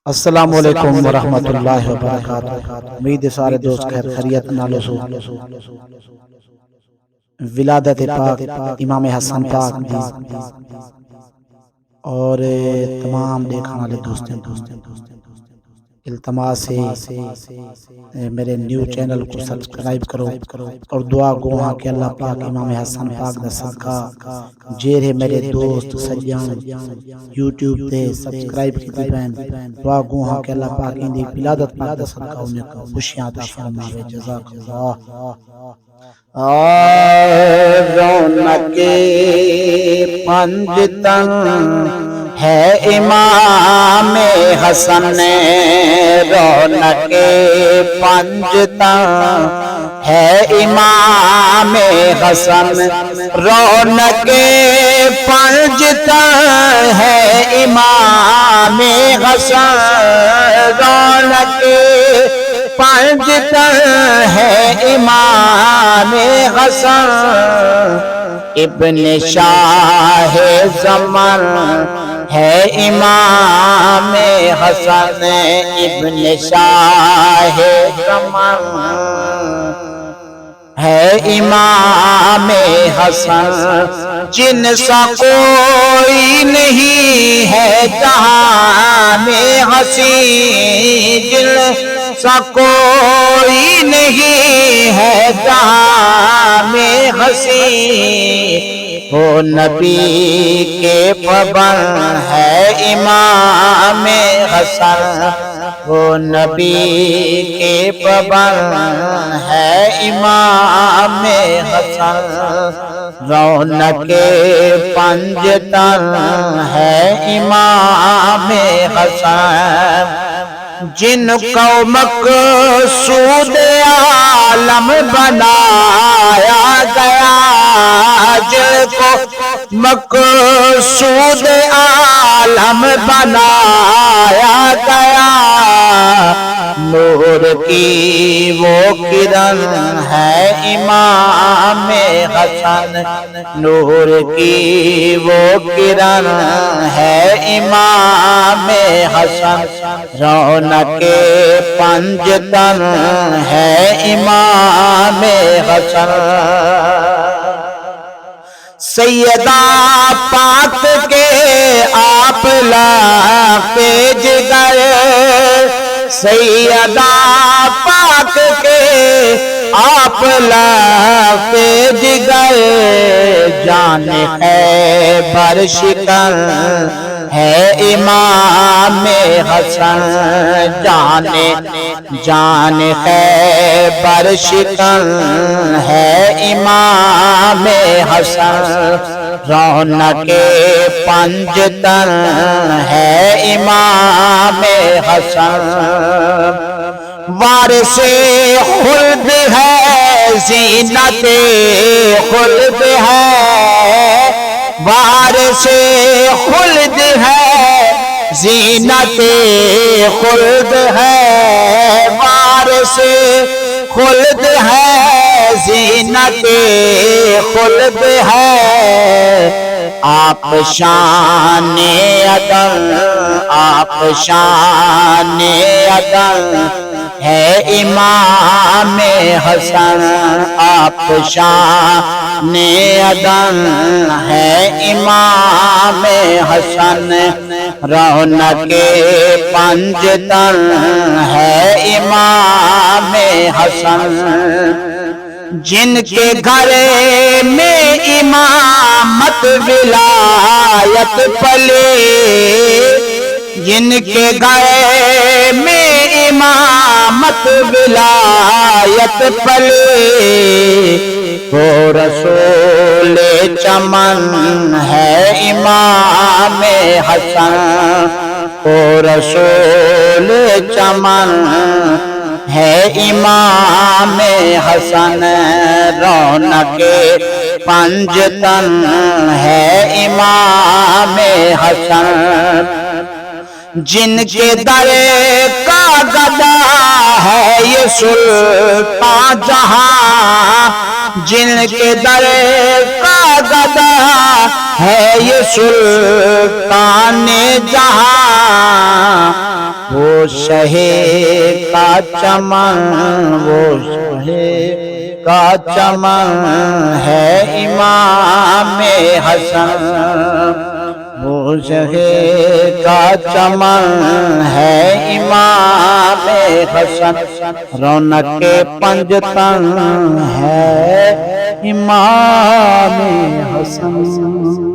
السلام علیکم ورحمۃ اللہ وبرکاتہ۔ امید ہے سارے دوست خیر خیریت نالو سو ولادت پاک امام حسن پاک دی اور تمام دیکھنے والے دوستوں التماس ہے میرے نیو چینل کو سبسکرائب کرو اور دعا گو ہاں کہ اللہ پاک امام حسن پاک دا صدقہ جیرے میرے دوست سجان یوٹیوب تے سبسکرائب کی بہن دعا گو ہاں کہ اللہ پاک ان دی ولادت پاک دا صدقہ انہیں کو خوشیاں عطا فرماوے۔ جزاک اللہ۔ رونق پنجتن ہے امام حسن، رونق پنجتن ہے امام حسن، رونق پنجتن ہے امام حسن، رونق پنجتن ہے امام حسن، ابن شاہ زمن ہے امام حسن، ابن شاہ زمن ہے امام حسن، جن سا کوئی نہیں ہے جہاں میں ہنسی، جن سا کوئی نہیں ہے جہاں میں ہنسی، وہ نبی کے پابند ہے امام حسن، وہ نبی کے پابند ہے امام حسن، رونق پنجتن ہے امام حسن، جن کو مقصود عالم بنایا گیا، جن کو مقصود عالم بنایا گیا، نور کی وہ کرن ہے امام حسن، نور کی وہ کرن ہے امام حسن، رونق پنجتن ہے امام حسن، سیدہ پاک کے آپ لاتے جگر، سیدہ پاک کے آپ لاتے جگر، جان خیبر شکن ہے امام حسن، جان خیبر شکن ہے امام حسن، رونق پنجتن ہے امام حسن، وارث خلد ہے زینت خلد ہے، وارث خلد ہے زینت خلد ہے، وارث خلد ہے زینت خلد ہے، آپ شان عدل، آپ شان عدل ہے امام حسن، آپ شان عدل ہے امام حسن، رونق پنجتن ہے امام حسن، جن کے گھر میں امامت ولایت پلے، جن کے گھر میں امامت ولایت پلے، وہ رسول چمن ہے امام حسن، وہ رسول چمن ہے امام حسن، رونق پنجتن ہے امام حسن، جن کے در کا گدا ہے یہ سلطان جہاں، جن کے در کا گدا ہے یہ سلطان جہاں، وہ شہ کا چمن، وہ شہ کا چمن ہے امام حسن، وہ شہ کا چمن ہے امام حسن، رونق پنجتن ہے امام حسن۔